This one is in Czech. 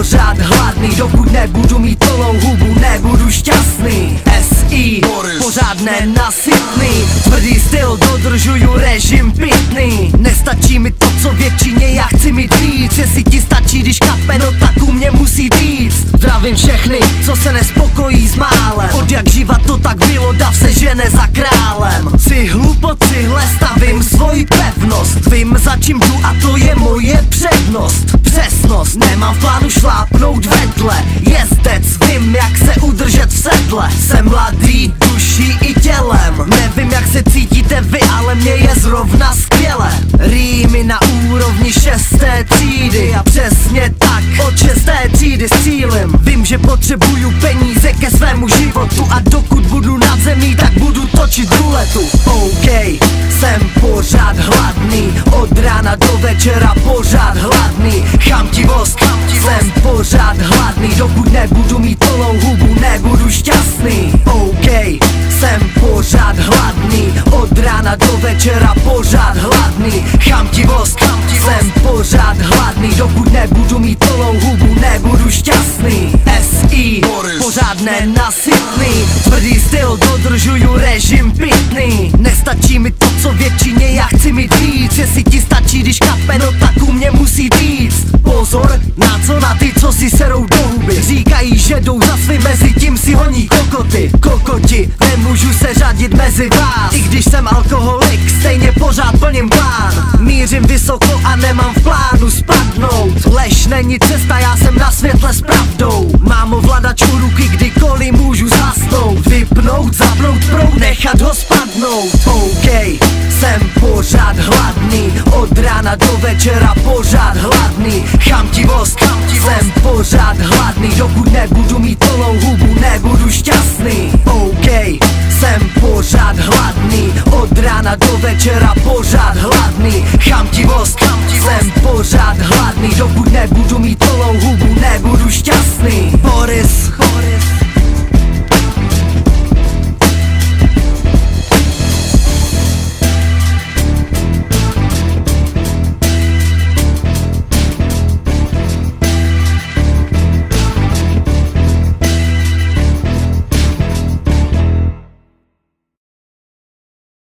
pořád hladný, dokud nebudu mít plnou hubu, nebudu šťastný. SI, pořád nenasytný, tvrdý styl, dodržuju režim pitný. Nestačí mi to, co většině, já chci mít víc. Jestli ti stačí, když kape, no tak u mě musí víc. Zdravím všechny, co se nespokojí s málem. Od jak živa to tak bylo, dav se žene za králem. Si hlupoci, stavím svoji pevnost. Vím, za čím jdu a to je moje přednost. Přesnost, nemám v plánu šlápnout vedle. Jezdec, vím, jak se udržet v sedle. Jsem mladý duší i tělem. Nevím, jak se cítíte vy, ale mě je zrovna skvěle. Rýmy na úrovni 6. třídy a přesně tak od 6. třídy s cílem. Vím, že potřebuju peníze ke svému životu a dokud budu nad zemí, tak budu točit ruletu. OK, jsem pořád hladný, od rána do večera pořád hladný. Chamtivost, jsem pořád hladný, dokud nebudu mít plnou hubu, nebudu šťastný. OK, jsem pořád hladný, od rána do večera pořád hladný. Chamtivost, jsem pořád hladný, dokud nebudu mít plnou hubu, nebudu šťastný. SI, pořád nenasytný, tvrdý styl, dodržuju režim pitný. Nestačí mi to, co většině, já chci mít víc. Jestli ti stačí, když kape, no tak u mě musí víc. Pozor, na co na ty, co si serou do huby. Říkají, že jdou za svým, mezi tím si honí kokoty. Kokoti, nemůžu se řadit mezi vás. I když jsem alkoholik, stejně pořád plním plán. Mířím vysoko a nemám v plánu spadnout. Lež není cesta, já jsem na světle s pravdou. Mám ovladačku ruky, kdykoliv můžu zhasnout. Vypnout, zapnout proud, nechat ho spadnout. OK, jsem pořád hladný, od rána do večera pořád hladný. Chamtivost, jsem pořád hladný, dokud nebudu mít plnou hubu, nebudu šťastný. OK, jsem pořád hladný, od rána do večera pořád hladný. Chamtivost, jsem pořád hladný, dokud nebudu mít plnou hubu, nebudu šťastný. Boris